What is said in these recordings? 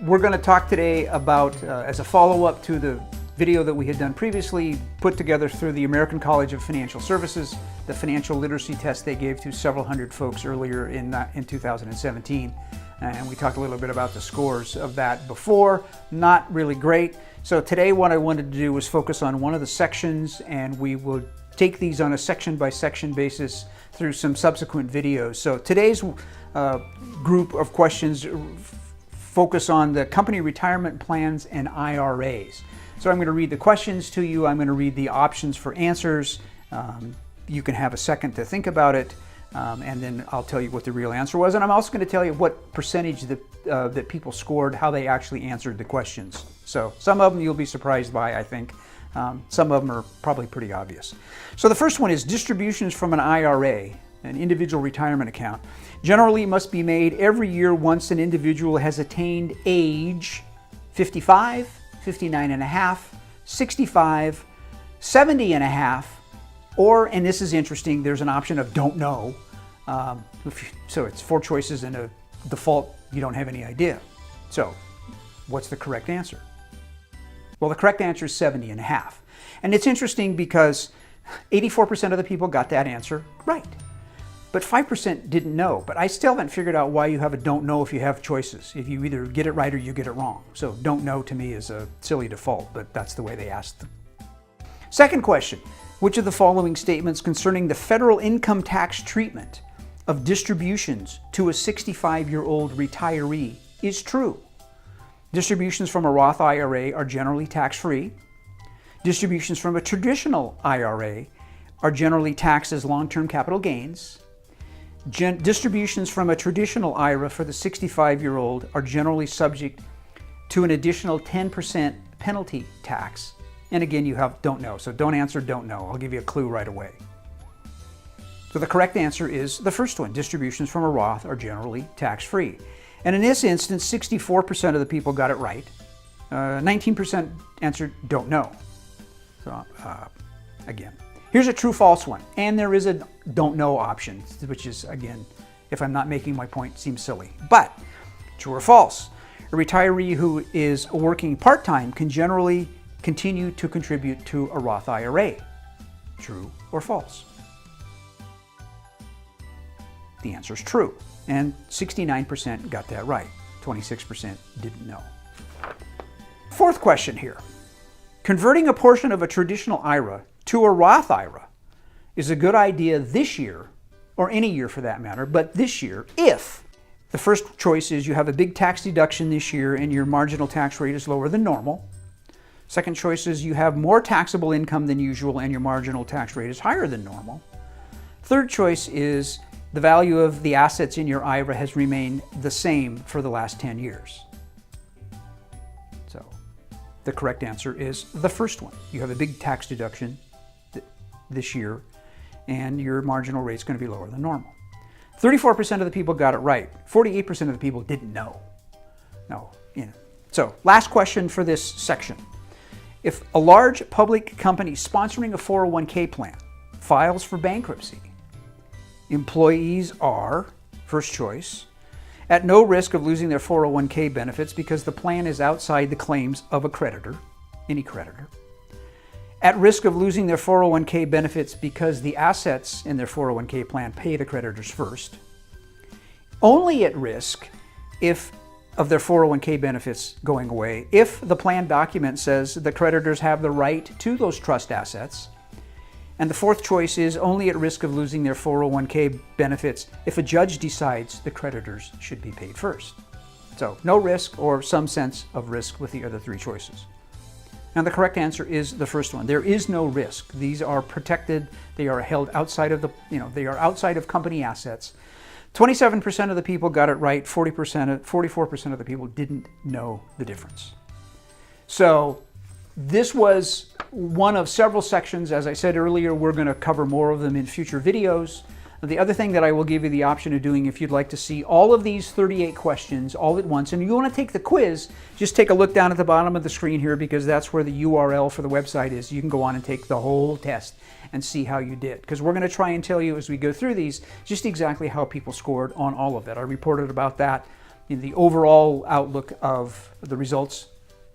We're going to talk today about, as a follow-up to the video that we had done previously, put together through the American College of Financial Services, the financial literacy test they gave to several hundred folks earlier in 2017. And we talked a little bit about the scores of that before. Not really great. So today what I wanted to do was focus on one of the sections, and we will take these on a section-by-section basis through some subsequent videos. So today's group of questions focus on the company retirement plans and IRAs. So I'm going to read the questions to you. I'm going to read the options for answers. You can have a second to think about it, and then I'll tell you what the real answer was. And I'm also going to tell you what percentage that people scored, how they actually answered the questions. So some of them you'll be surprised by, I think. Some of them are probably pretty obvious. So the first one is distributions from an IRA, an individual retirement account, generally must be made every year once an individual has attained age 55, 59 and a half, 65, 70 and a half, or, and this is interesting, there's an option of don't know. So it's 4 choices and a default, you don't have any idea. So what's the correct answer? Well, the correct answer is 70 and a half. And it's interesting because 84% of the people got that answer right. But 5% didn't know. But I still haven't figured out why you have a don't know if you have choices. If you either get it right or you get it wrong. So don't know to me is a silly default, but that's the way they asked them. Second question, which of the following statements concerning the federal income tax treatment of distributions to a 65-year-old retiree is true? Distributions from a Roth IRA are generally tax-free. Distributions from a traditional IRA are generally taxed as long-term capital gains. Distributions from a traditional IRA for the 65-year-old are generally subject to an additional 10% penalty tax. And again, you have don't know. So don't answer don't know. I'll give you a clue right away. So the correct answer is the first one. Distributions from a Roth are generally tax-free. And in this instance, 64% of the people got it right. 19% answered don't know. So again, here's a true-false one. And there is a don't know option, which is, again, if I'm not making my point, seems silly. But true or false? A retiree who is working part-time can generally continue to contribute to a Roth IRA. True or false? The answer is true. And 69% got that right. 26% didn't know. Fourth question here. Converting a portion of a traditional IRA to a Roth IRA is a good idea this year, or any year for that matter, but this year if the first choice is you have a big tax deduction this year and your marginal tax rate is lower than normal. Second choice is you have more taxable income than usual and your marginal tax rate is higher than normal. Third choice is the value of the assets in your IRA has remained the same for the last 10 years. So the correct answer is the first one. You have a big tax deduction this year and your marginal rate is going to be lower than normal. 34% of the people got it right. 48% of the people didn't know. So last question for this section. If a large public company sponsoring a 401k plan files for bankruptcy, employees are, first choice, at no risk of losing their 401k benefits because the plan is outside the claims of a creditor, any creditor. At risk of losing their 401k benefits because the assets in their 401k plan pay the creditors first. Only at risk of their 401k benefits going away if the plan document says the creditors have the right to those trust assets. And the fourth choice is only at risk of losing their 401k benefits if a judge decides the creditors should be paid first. So no risk or some sense of risk with the other 3 choices. Now the correct answer is the first one. There is no risk. These are protected. They are held outside of they are outside of company assets. 27% of the people got it right. 44% of the people didn't know the difference. So this was one of several sections. As I said earlier, we're going to cover more of them in future videos. The other thing that I will give you the option of doing if you'd like to see all of these 38 questions all at once, and you want to take the quiz, just take a look down at the bottom of the screen here because that's where the URL for the website is. You can go on and take the whole test and see how you did. Because we're going to try and tell you as we go through these just exactly how people scored on all of it. I reported about that the overall outlook of the results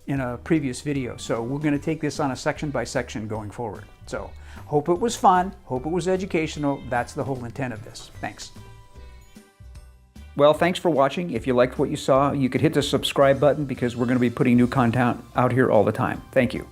in a previous video. So we're going to take this on a section by section going forward. So hope it was fun, hope it was educational. That's the whole intent of this. Thanks. Well, thanks for watching. If you liked what you saw, you could hit the subscribe button because we're going to be putting new content out here all the time. Thank you.